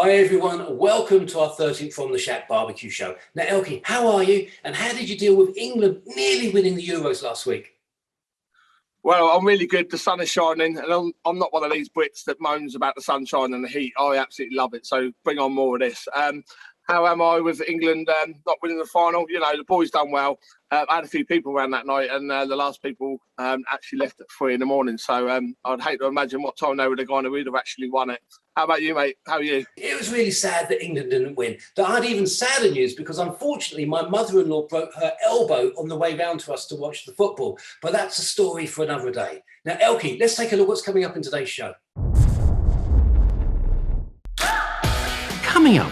Hi everyone, welcome to our 13th From the Shack barbecue show. Now Elky, how are you and how did you deal with England nearly winning the Euros last week? Well, I'm really good. The sun is shining and I'm not one of these Brits that moans about the sunshine and the heat. I absolutely love it, so bring on more of this. How am I with England not winning the final? You know, the boys done well. I had a few people around that night and the last people actually left at 3 a.m. So I'd hate to imagine what time they would have gone and we'd have actually won it. How about you, mate? How are you? It was really sad that England didn't win. But I had even sadder news because unfortunately my mother-in-law broke her elbow on the way round to us to watch the football. But that's a story for another day. Now, Elky, let's take a look what's coming up in today's show. Coming up,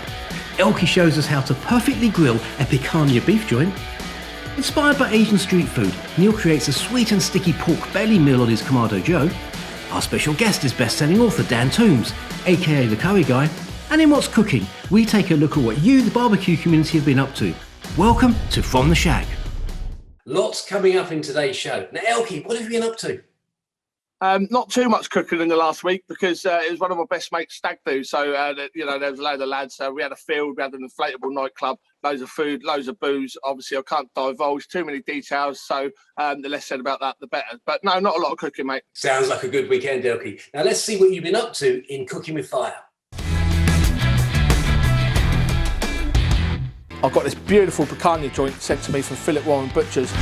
Elky shows us how to perfectly grill a picanha beef joint. Inspired by Asian street food, Neal creates a sweet and sticky pork belly meal on his Kamado Joe. Our special guest is best-selling author Dan Toombs, aka the Curry Guy. And in What's Cooking, we take a look at what you, the barbecue community, have been up to. Welcome to From the Shack. Lots coming up in today's show. Now, Elky, what have you been up to? Not too much cooking in the last week because it was one of my best mates' stag do. So, you know, there was a load of lads. We had a field, we had an inflatable nightclub, loads of food, loads of booze. Obviously, I can't divulge too many details. So the less said about that, the better. But no, not a lot of cooking, mate. Sounds like a good weekend, Elky. Now, let's see what you've been up to in Cooking with Fire. I've got this beautiful picanha joint sent to me from Philip Warren Butchers.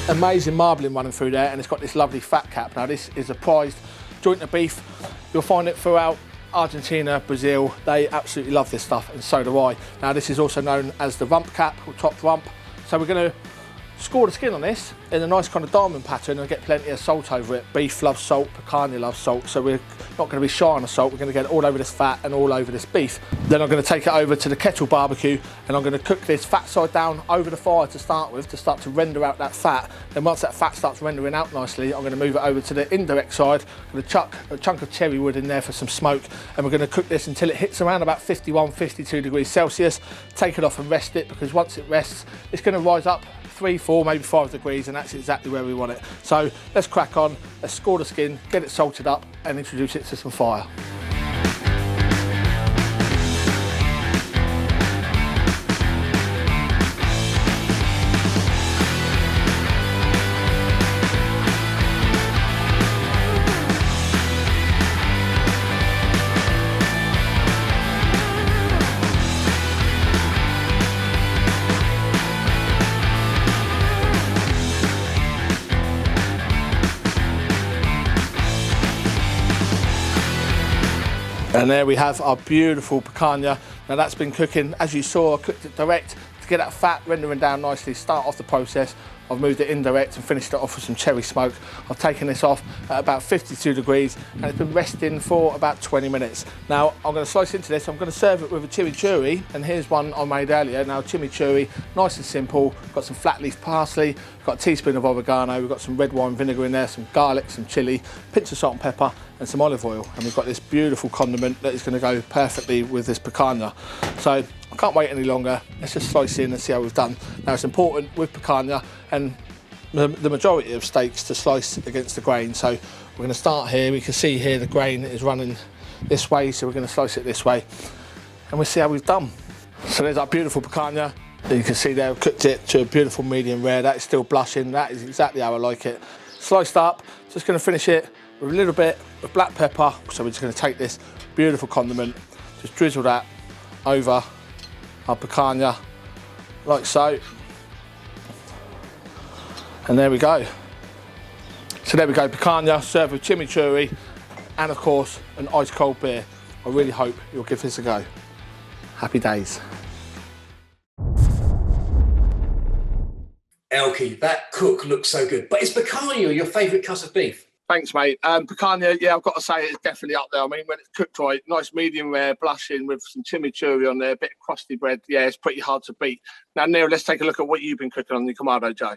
Amazing marbling running through there, and it's got this lovely fat cap. Now this is a prized joint of beef. You'll find it throughout Argentina, Brazil. They absolutely love this stuff, and so do I. Now this is also known as the rump cap or top rump. So we're going to score the skin on this in a nice kind of diamond pattern and get plenty of salt over it. Beef loves salt, picanha loves salt, so we're not going to be shy on the salt. We're going to get it all over this fat and all over this beef. Then I'm going to take it over to the kettle barbecue and I'm going to cook this fat side down over the fire to start with, to start to render out that fat. Then once that fat starts rendering out nicely, I'm going to move it over to the indirect side. I'm going to chuck a chunk of cherry wood in there for some smoke, and we're going to cook this until it hits around about 51, 52 degrees Celsius. Take it off and rest it, because once it rests, it's going to rise up 3, 4, maybe 5 degrees, and that's exactly where we want it. So let's crack on, let's score the skin, get it salted up and introduce it to some fire. And there we have our beautiful picanha. Now that's been cooking, as you saw, I cooked it direct to get that fat rendering down nicely, start off the process. I've moved it indirect and finished it off with some cherry smoke. I've taken this off at about 52 degrees and it's been resting for about 20 minutes. Now I'm going to slice into this. I'm going to serve it with a chimichurri, and here's one I made earlier. Now chimichurri, nice and simple. Got some flat leaf parsley, got a teaspoon of oregano, we've got some red wine vinegar in there, some garlic, some chilli, pinch of salt and pepper, and some olive oil. And we've got this beautiful condiment that is going to go perfectly with this picanha. So I can't wait any longer. Let's just slice in and see how we've done. Now it's important with picanha and the majority of steaks to slice against the grain. So we're going to start here. We can see here the grain is running this way, so we're going to slice it this way and we'll see how we've done. So there's our beautiful picanha. You can see there, I've cooked it to a beautiful medium rare. That is still blushing. That is exactly how I like it. Sliced up. Just going to finish it with a little bit of black pepper. So we're just going to take this beautiful condiment, just drizzle that over our picanha like so, and there we go. So there we go, picanha served with chimichurri and of course an ice cold beer. I really hope you'll give this a go. Happy days. Elky, that cook looks so good. But is picanha your favourite cut of beef? Thanks, mate. Picanha, yeah, I've got to say it's definitely up there. I mean, when it's cooked right, nice medium rare, blushing with some chimichurri on there, a bit of crusty bread. Yeah, it's pretty hard to beat. Now, Neal, let's take a look at what you've been cooking on the Kamado Joe.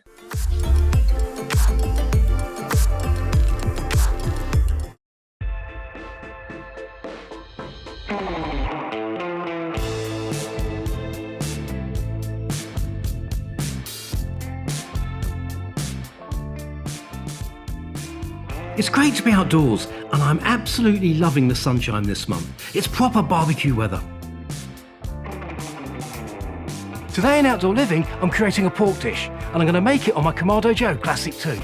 It's great to be outdoors, and I'm absolutely loving the sunshine this month. It's proper barbecue weather. Today in Outdoor Living, I'm creating a pork dish, and I'm going to make it on my Kamado Joe Classic 2.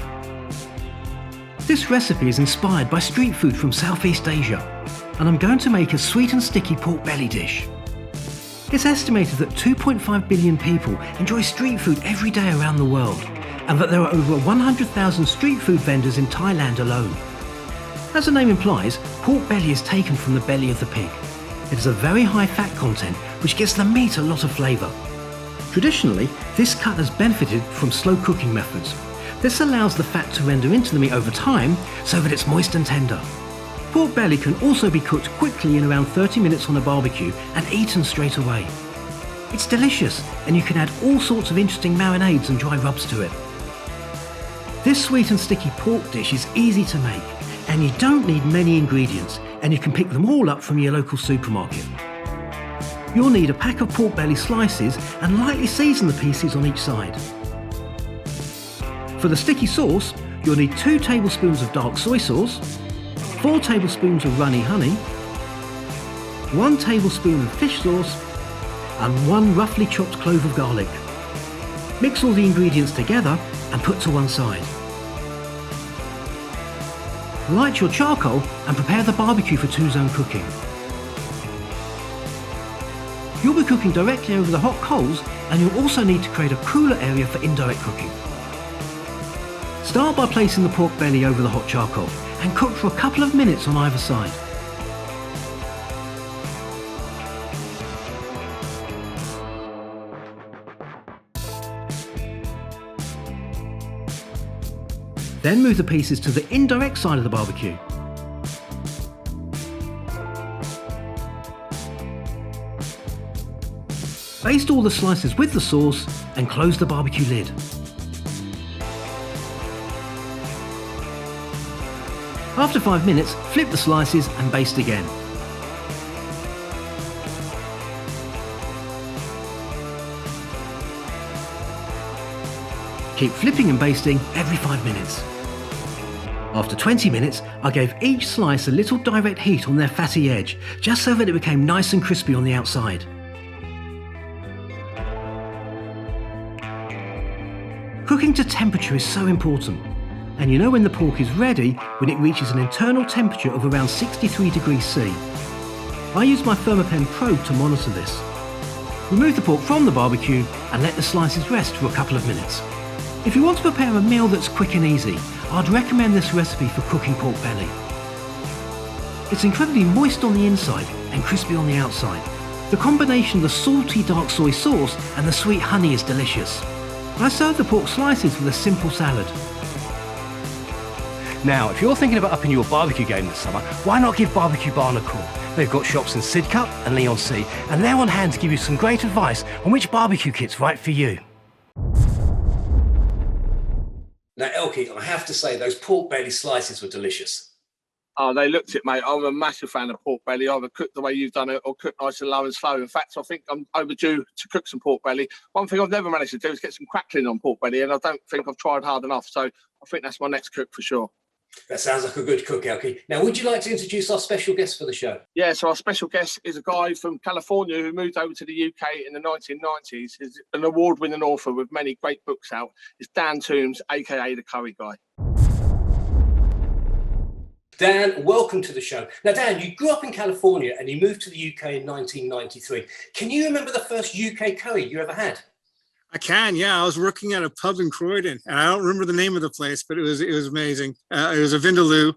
This recipe is inspired by street food from Southeast Asia, and I'm going to make a sweet and sticky pork belly dish. It's estimated that 2.5 billion people enjoy street food every day around the world, and that there are over 100,000 street food vendors in Thailand alone. As the name implies, pork belly is taken from the belly of the pig. It has a very high fat content, which gives the meat a lot of flavour. Traditionally, this cut has benefited from slow cooking methods. This allows the fat to render into the meat over time so that it's moist and tender. Pork belly can also be cooked quickly in around 30 minutes on a barbecue and eaten straight away. It's delicious, and you can add all sorts of interesting marinades and dry rubs to it. This sweet and sticky pork dish is easy to make, and you don't need many ingredients, and you can pick them all up from your local supermarket. You'll need a pack of pork belly slices and lightly season the pieces on each side. For the sticky sauce, you'll need 2 tablespoons of dark soy sauce, 4 tablespoons of runny honey, 1 tablespoon of fish sauce, and 1 roughly chopped clove of garlic. Mix all the ingredients together and put to one side. Light your charcoal and prepare the barbecue for 2-zone cooking. You'll be cooking directly over the hot coals, and you'll also need to create a cooler area for indirect cooking. Start by placing the pork belly over the hot charcoal and cook for a couple of minutes on either side. Then move the pieces to the indirect side of the barbecue. Baste all the slices with the sauce and close the barbecue lid. After 5 minutes, flip the slices and baste again. Keep flipping and basting every 5 minutes. After 20 minutes, I gave each slice a little direct heat on their fatty edge, just so that it became nice and crispy on the outside. Cooking to temperature is so important, and you know when the pork is ready when it reaches an internal temperature of around 63 degrees C. I use my Thermopen probe to monitor this. Remove the pork from the barbecue and let the slices rest for a couple of minutes. If you want to prepare a meal that's quick and easy, I'd recommend this recipe for cooking pork belly. It's incredibly moist on the inside and crispy on the outside. The combination of the salty dark soy sauce and the sweet honey is delicious. I serve the pork slices with a simple salad. Now, if you're thinking about upping your barbecue game this summer, why not give Barbecue Barn a call? They've got shops in Sidcup and Leon C, and they're on hand to give you some great advice on which barbecue kit's right for you. Now, Elky, I have to say, those pork belly slices were delicious. Oh, they looked it, mate. I'm a massive fan of pork belly. Either cooked the way you've done it or cooked nice and low and slow. In fact, I think I'm overdue to cook some pork belly. One thing I've never managed to do is get some crackling on pork belly, and I don't think I've tried hard enough. So I think that's my next cook for sure. That sounds like a good cook, Elky. Now, would you like to introduce our special guest for the show? Yeah, so our special guest is a guy from California who moved over to the UK in the 1990s. He's an award-winning author with many great books out. It's Dan Toombs, a.k.a. the Curry Guy. Dan, welcome to the show. Now, Dan, you grew up in California and you moved to the UK in 1993. Can you remember the first UK curry you ever had? I can, yeah. I was working at a pub in Croydon, and I don't remember the name of the place, but it was amazing. It was a Vindaloo.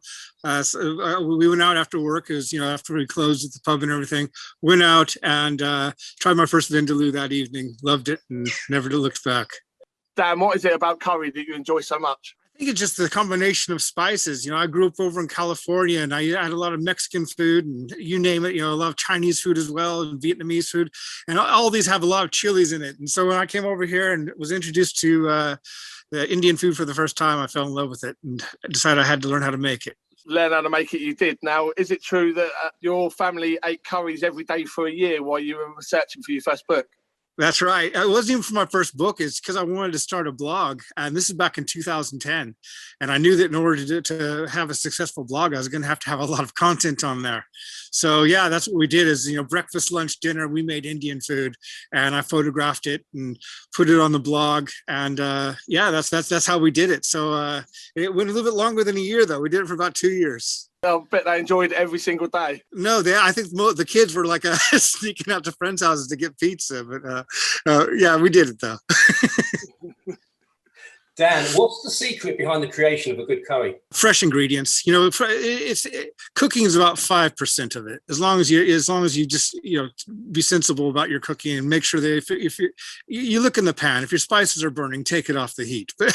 We went out after work. It was, after we closed at the pub and everything. Went out and tried my first Vindaloo that evening. Loved it and never looked back. Dan, what is it about curry that you enjoy so much? I think it's just the combination of spices. I grew up over in California, and I had a lot of Mexican food, and you name it. A lot of Chinese food as well, and Vietnamese food, and all these have a lot of chilies in it. And so when I came over here and was introduced to the Indian food for the first time, I fell in love with it and decided I had to learn how to make it. Learn how to make it, you did. Now, is it true that your family ate curries every day for a year while you were researching for your first book? That's right. It wasn't even for my first book. It's because I wanted to start a blog. And this is back in 2010. And I knew that in order to have a successful blog, I was going to have a lot of content on there. So yeah, that's what we did is, breakfast, lunch, dinner, we made Indian food and I photographed it and put it on the blog. And yeah, that's how we did it. So it went a little bit longer than a year though. We did it for about 2 years. I bet they enjoyed it every single day. No, I think the kids were like sneaking out to friends' houses to get pizza. But yeah, we did it though. Dan, what's the secret behind the creation of a good curry? Fresh ingredients. Cooking is about 5% of it. As long as you just be sensible about your cooking and make sure that if you look in the pan, if your spices are burning, take it off the heat. But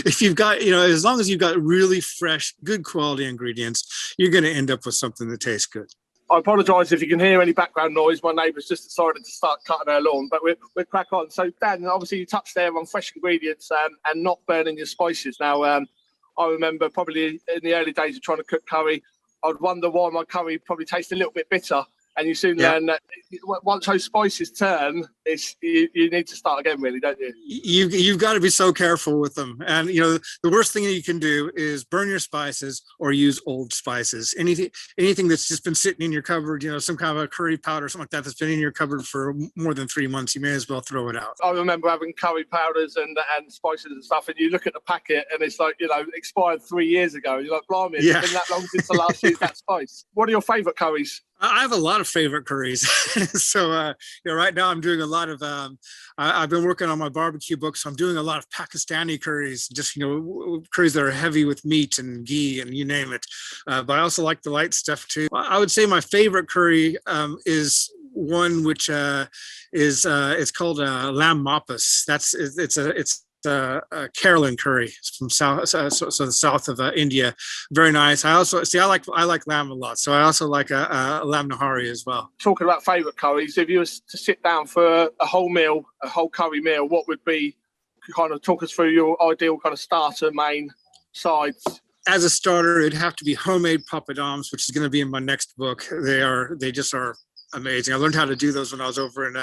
if you've got as long as you've got really fresh, good quality ingredients, you're going to end up with something that tastes good. I apologise if you can hear any background noise. My neighbour's just decided to start cutting her lawn, but we'll crack on. So, Dan, obviously you touched there on fresh ingredients and not burning your spices. Now, I remember probably in the early days of trying to cook curry, I'd wonder why my curry probably tastes a little bit bitter. And you soon learn that once those spices turn, you need to start again, really, don't you? You've got to be so careful with them. And, the worst thing that you can do is burn your spices or use old spices. Anything that's just been sitting in your cupboard, some kind of a curry powder or something like that that's been in your cupboard for more than 3 months, you may as well throw it out. I remember having curry powders and spices and stuff, and you look at the packet and it's like, expired 3 years ago. You're like, blimey, it's been that long since I last used that spice. What are your favourite curries? I have a lot of favorite curries. So, right now I'm doing a lot of, I've been working on my barbecue book. So I'm doing a lot of Pakistani curries, just, curries that are heavy with meat and ghee and you name it. But I also like the light stuff too. I would say my favorite curry is one which it's called lamb mapas. It's a Kerala curry from the south of India. Very nice. I like lamb a lot, so I also like a lamb nahari as well. Talking about favorite curries, if you were to sit down for a whole curry meal, what would be, kind of talk us through your ideal kind of starter, main, sides? As a starter, it'd have to be homemade papadums, which is going to be in my next book. They just are amazing. I learned how to do those when I was over in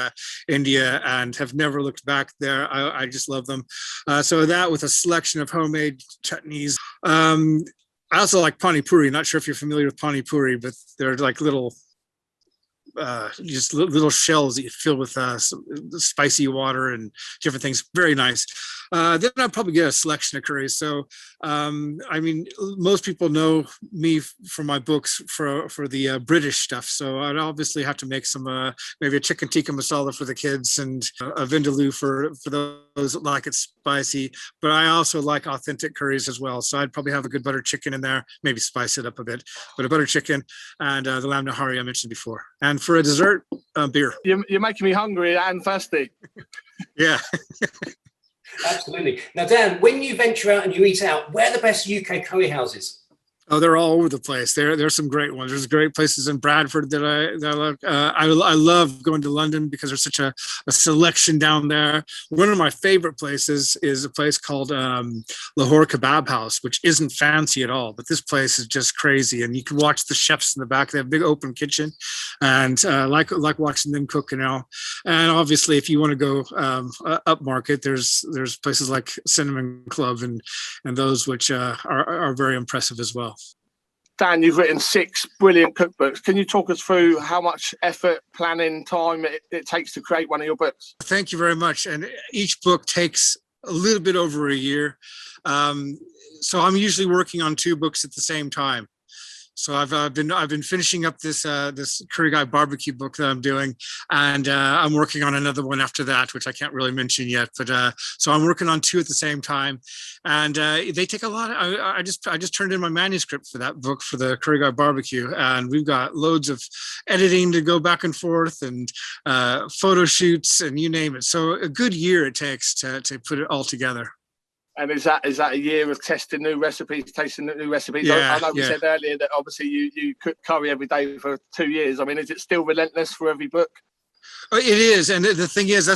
India and have never looked back there. I just love them. So that with a selection of homemade chutneys. I also like pani puri. Not sure if you're familiar with pani puri, but they're like little shells that you fill with spicy water and different things. Very nice. Then I'd probably get a selection of curries. So, most people know me from my books for the British stuff. So I'd obviously have to make some, maybe a chicken tikka masala for the kids and a vindaloo for those that like it spicy. But I also like authentic curries as well. So I'd probably have a good butter chicken in there, maybe spice it up a bit, but a butter chicken and the lamb nahari I mentioned before. And for a dessert, beer. You're making me hungry and thirsty. Yeah. Absolutely. Now, Dan, when you venture out and you eat out, where are the best UK curry houses? Oh, they're all over the place. There's some great ones. There's great places in Bradford that I love. I love going to London because there's such a selection down there. One of my favorite places is a place called Lahore Kebab House, which isn't fancy at all, but this place is just crazy. And you can watch the chefs in the back. They have a big open kitchen, and like watching them cook now. And obviously, if you want to go upmarket, there's places like Cinnamon Club and those which are very impressive as well. Dan, you've written 6 brilliant cookbooks. Can you talk us through how much effort, planning, time it takes to create one of your books? Thank you very much. And each book takes a little bit over a year. So I'm usually working on 2 books at the same time. So I've been finishing up this Curry Guy barbecue book that I'm doing, and I'm working on another one after that, which I can't really mention yet. But so I'm working on 2 at the same time, and they take a lot. I just turned in my manuscript for that book for the Curry Guy barbecue, and we've got loads of editing to go back and forth, and photo shoots, and you name it. So a good year it takes to put it all together. And is that a year of testing new recipes, tasting new recipes? Yeah, I know we said earlier that obviously you cook curry every day for 2 years. I mean, is it still relentless for every book? It is, and the thing is,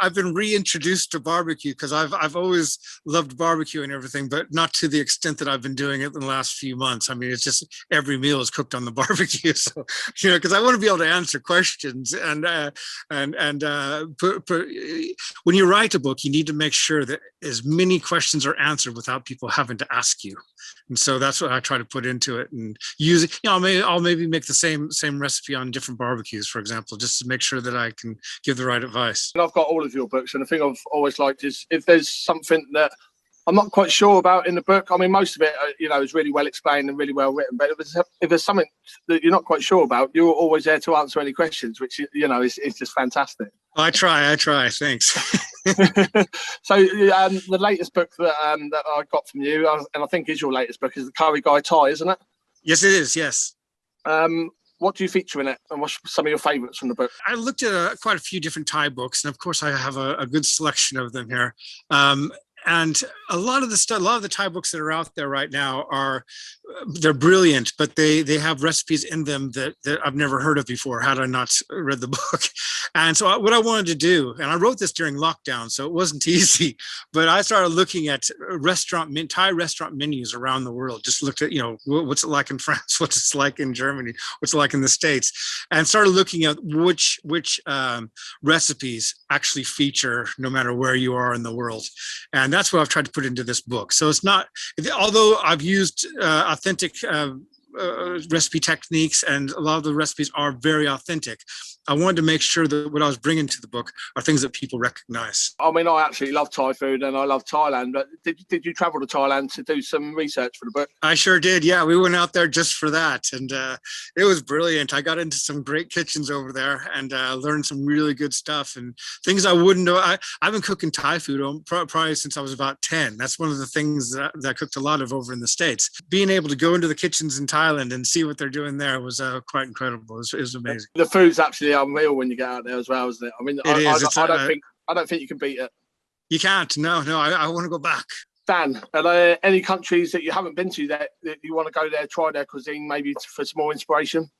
I've been reintroduced to barbecue because I've always loved barbecue and everything, but not to the extent that I've been doing it in the last few months. I mean, it's just every meal is cooked on the barbecue, so because I want to be able to answer questions and when you write a book, you need to make sure that as many questions are answered without people having to ask you, and so that's what I try to put into it and use it. I'll maybe make the same recipe on different barbecues, for example, just to make sure that I can give the right advice. And I've got all of your books, and the thing I've always liked is if there's something that I'm not quite sure about in the book. I mean, most of it, is really well explained and really well written. But if there's something that you're not quite sure about, you're always there to answer any questions, which is just fantastic. I try. Thanks. So the latest book that I got from you, and I think is your latest book, is the Curry Guy Thai, isn't it? Yes, it is. Yes. What do you feature in it, and what's some of your favourites from the book? I looked at quite a few different Thai books, and of course, I have a good selection of them here. And a lot of the Thai books that are out there right now they're brilliant, but they have recipes in them that I've never heard of before had I not read the book. And so what I wanted to do, and I wrote this during lockdown, so it wasn't easy, but I started looking at Thai restaurant menus around the world. Just looked at, what's it like in France, what's it like in Germany, what's it like in the States, and started looking at which recipes actually feature no matter where you are in the world. And that's what I've tried to put into this book. So it's not, although I've used authentic recipe techniques, and a lot of the recipes are very authentic, I wanted to make sure that what I was bringing to the book are things that people recognize. I mean, I absolutely love Thai food and I love Thailand, but did you travel to Thailand to do some research for the book? I sure did. Yeah, we went out there just for that, and it was brilliant. I got into some great kitchens over there and learned some really good stuff and things I wouldn't know. I've been cooking Thai food probably since I was about 10. That's one of the things that I cooked a lot of over in the States. Being able to go into the kitchens in Thailand and see what they're doing there was quite incredible. It was amazing. The food's absolutely unreal when you get out there as well, isn't it? I mean, I don't think you can beat it. You can't. No. I want to go back. Dan, are there any countries that you haven't been to that you want to go there, try their cuisine, maybe for some more inspiration?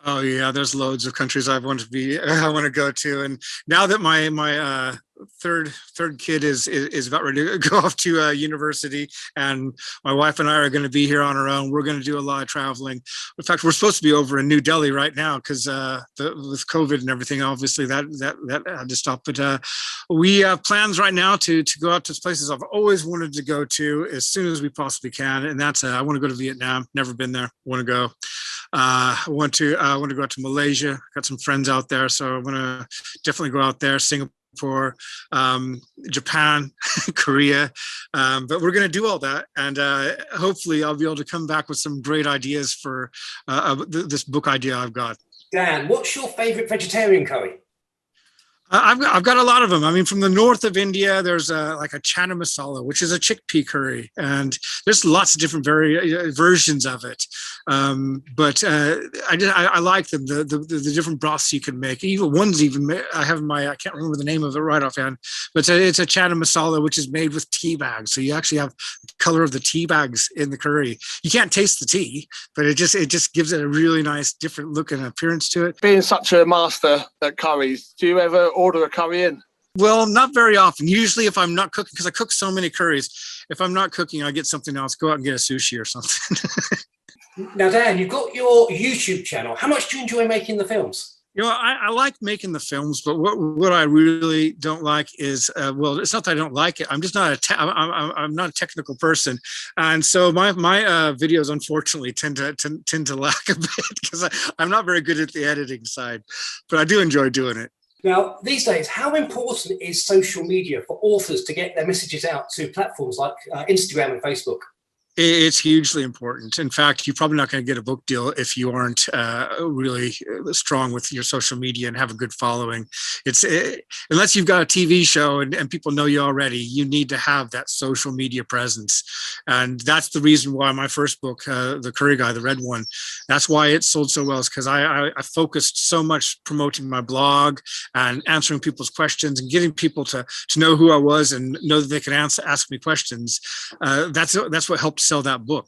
Oh yeah, there's loads of countries I want to go to, and now that my third kid is about ready to go off to university, and my wife and I are going to be here on our own. We're going to do a lot of traveling. In fact, we're supposed to be over in New Delhi right now because with COVID and everything, obviously that had to stop. But we have plans right now to go out to places I've always wanted to go to as soon as we possibly can, and that's I want to go to Vietnam. Never been there. Want to go. I want to go out to Malaysia. Got some friends out there, so I want to definitely go out there. Singapore, Japan, Korea, but we're going to do all that, and hopefully I'll be able to come back with some great ideas for this book idea I've got. Dan, what's your favorite vegetarian curry? I've got a lot of them. I mean, from the north of India, there's like a chana masala, which is a chickpea curry, and there's lots of different versions of it. But I like them. The different broths you can make. Even one's I can't remember the name of it right offhand, but it's a chana masala which is made with tea bags. So you actually have the color of the tea bags in the curry. You can't taste the tea, but it just gives it a really nice different look and appearance to it. Being such a master at curries, do you ever order a curry in? Well, not very often. Usually if I'm not cooking, because I cook so many curries, if I'm not cooking, I get something else. Go out and get a sushi or something. Now, Dan, you've got your YouTube channel. How much do you enjoy making the films? I like making the films, but what I really don't like is, it's not that I don't like it. I'm just not I'm not a technical person, and so my videos unfortunately tend to lack a bit because I'm not very good at the editing side, but I do enjoy doing it. Now, these days, how important is social media for authors to get their messages out to platforms like Instagram and Facebook? It's hugely important. In fact, you're probably not going to get a book deal if you aren't really strong with your social media and have a good following. Unless you've got a TV show and people know you already, you need to have that social media presence. And that's the reason why my first book, The Curry Guy, the red one, that's why it sold so well, is because I focused so much promoting my blog and answering people's questions and getting people to know who I was and know that they can ask me questions. That's what helped sell that book.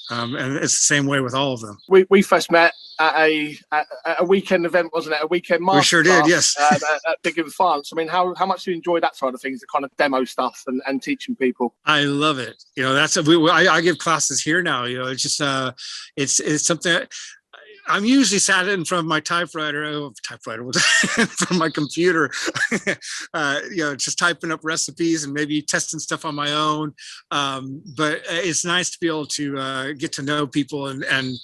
And it's the same way with all of them. We first met at a weekend event, wasn't it? A weekend masterclass. We sure did, yes. At Big in France. I mean, how much do you enjoy that side of things, the kind of demo stuff and teaching people? I love it. You know, I give classes here now. You know, it's just it's something that, I'm usually sat in front of my typewriter from my computer, you know, just typing up recipes and maybe testing stuff on my own. But it's nice to be able to get to know people and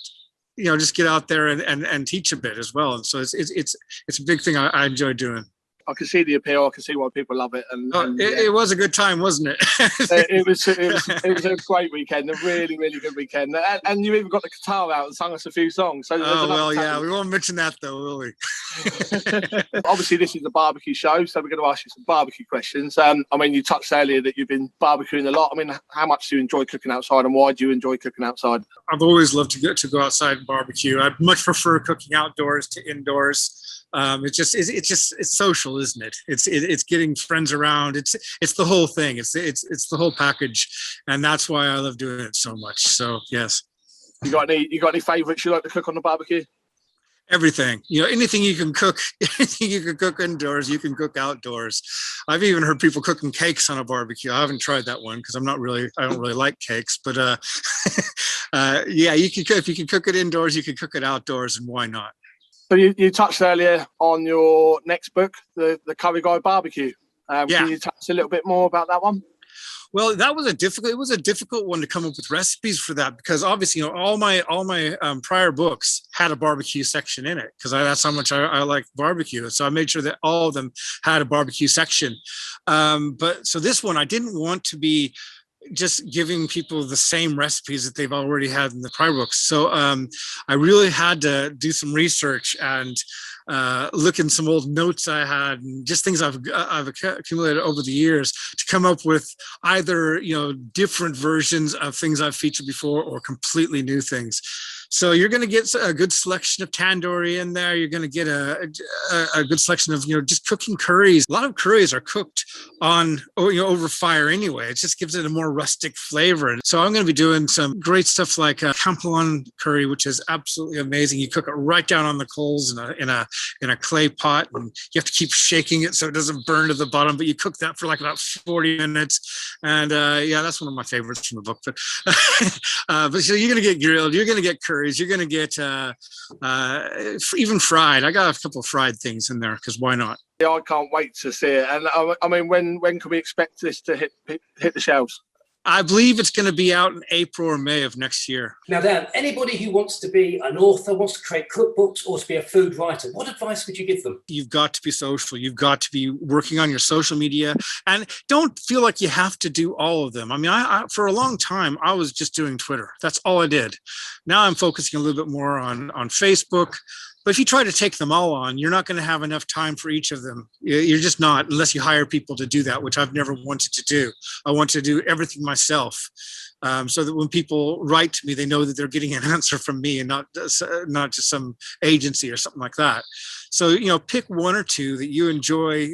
you know, just get out there and teach a bit as well. And so it's a big thing I enjoy doing. I can see the appeal. I can see why people love it. It was a good time, wasn't it? it was a great weekend, a really, really good weekend. And you even got the guitar out and sung us a few songs. So yeah, we won't mention that though, will we? Obviously, this is a barbecue show, so we're going to ask you some barbecue questions. I mean, you touched earlier that you've been barbecuing a lot. I mean, how much do you enjoy cooking outside, and why do you enjoy cooking outside? I've always loved to go outside and barbecue. I much prefer cooking outdoors to indoors. It's social, isn't it? It's getting friends around. It's the whole thing. It's the whole package, and that's why I love doing it so much. So yes. You got any favorites you like to cook on the barbecue? Everything, you know, anything you can cook, anything you can cook indoors, you can cook outdoors. I've even heard people cooking cakes on a barbecue. I haven't tried that one because I don't really like cakes, but yeah, if you can cook it indoors, you can cook it outdoors, and why not? So you touched earlier on your next book, the Curry Guy Barbecue. Yeah. Can you touch a little bit more about that one? Well, it was a difficult one to come up with recipes for that, because obviously, you know, all my prior books had a barbecue section in it, because that's how much I like barbecue. So I made sure that all of them had a barbecue section. But so this one, I didn't want to be just giving people the same recipes that they've already had in the prior books. So I really had to do some research and look in some old notes I had and just things I've accumulated over the years to come up with either, you know, different versions of things I've featured before or completely new things. So you're going to get a good selection of tandoori in there. You're going to get a good selection of, you know, just cooking curries. A lot of curries are cooked on, you know, over fire anyway. It just gives it a more rustic flavor. And so I'm going to be doing some great stuff like a Kampalon curry, which is absolutely amazing. You cook it right down on the coals in a clay pot, and you have to keep shaking it so it doesn't burn to the bottom. But you cook that for like about 40 minutes, and yeah, that's one of my favorites from the book. But so you're going to get grilled. You're going to get curry. You're going to get even fried. I got a couple of fried things in there because why not? Yeah, I can't wait to see it. And I mean, when can we expect this to hit the shelves? I believe it's going to be out in April or May of next year. Now, Dan, anybody who wants to be an author, wants to create cookbooks or to be a food writer, what advice would you give them? You've got to be social. You've got to be working on your social media, and don't feel like you have to do all of them. I mean, I for a long time, I was just doing Twitter. That's all I did. Now I'm focusing a little bit more on Facebook. But if you try to take them all on, you're not going to have enough time for each of them. You're just not, unless you hire people to do that, which I've never wanted to do. I want to do everything myself, so that when people write to me, they know that they're getting an answer from me and not just some agency or something like that. So, you know, pick one or two that you enjoy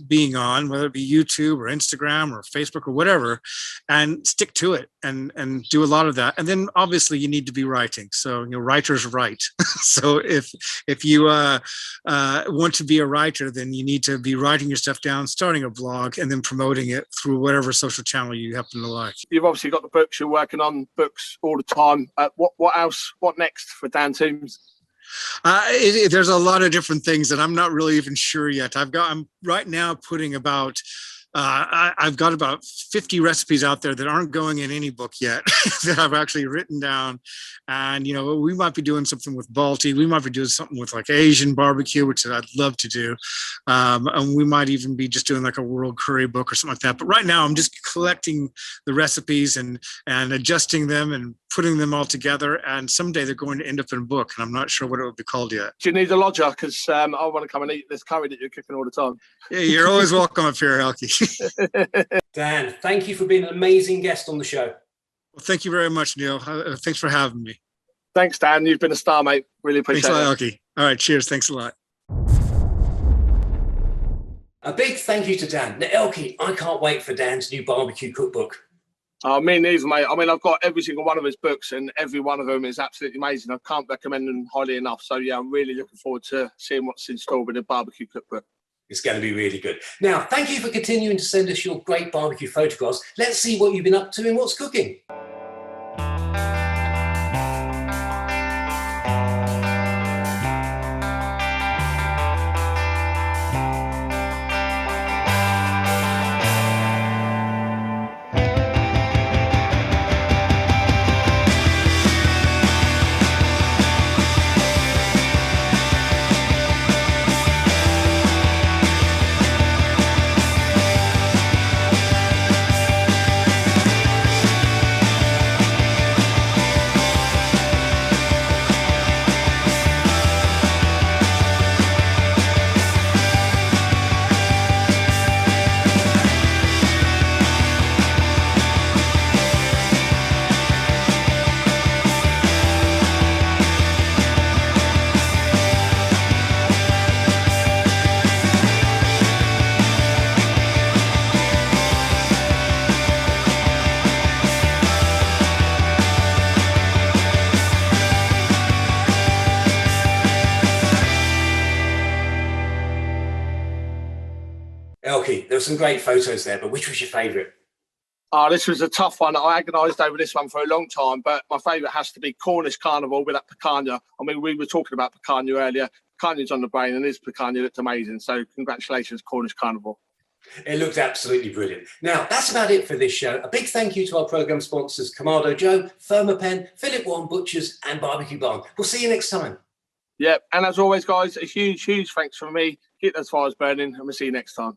being on, whether it be YouTube or Instagram or Facebook or whatever, and stick to it and do a lot of that. And then obviously you need to be writing. So, you know, writers write. So if you want to be a writer, then you need to be writing your stuff down, starting a blog, and then promoting it through whatever social channel you happen to like. You've obviously got the books. You're working on books all the time. What else? What next for Dan Toombs? There's a lot of different things that I'm not really even sure yet. I'm right now putting about I've got about 50 recipes out there that aren't going in any book yet that I've actually written down. And, you know, we might be doing something with Balti. We might be doing something with like Asian barbecue, which I'd love to do. And we might even be just doing like a world curry book or something like that. But right now I'm just collecting the recipes and adjusting them and putting them all together. And someday they're going to end up in a book, and I'm not sure what it would be called yet. Do you need a lodger? Because I want to come and eat this curry that you're cooking all the time. Yeah, you're always welcome up here, Elky. Dan, thank you for being an amazing guest on the show. Well, thank you very much, Neal. Thanks for having me. Thanks, Dan. You've been a star, mate. Really appreciate it. Thanks a lot, Elky. All right, cheers. Thanks a lot. A big thank you to Dan. Now, Elky, I can't wait for Dan's new barbecue cookbook. Me neither, mate. I mean, I've got every single one of his books, and every one of them is absolutely amazing. I can't recommend them highly enough. So, yeah, I'm really looking forward to seeing what's in store with the barbecue cookbook. It's going to be really good. Now, thank you for continuing to send us your great barbecue photographs. Let's see what you've been up to and what's cooking. Elky, there were some great photos there, but which was your favourite? This was a tough one. I agonised over this one for a long time, but my favourite has to be Cornish Carnival with that picanha. I mean, we were talking about picanha earlier. Picanha's on the brain, and this picanha looked amazing. So congratulations, Cornish Carnival. It looked absolutely brilliant. Now, that's about it for this show. A big thank you to our programme sponsors, Kamado Joe, Thermapen, Philip Warren Butchers and Barbecue Barn. We'll see you next time. Yeah, and as always, guys, a huge, huge thanks from me. Keep those fires burning, and we'll see you next time.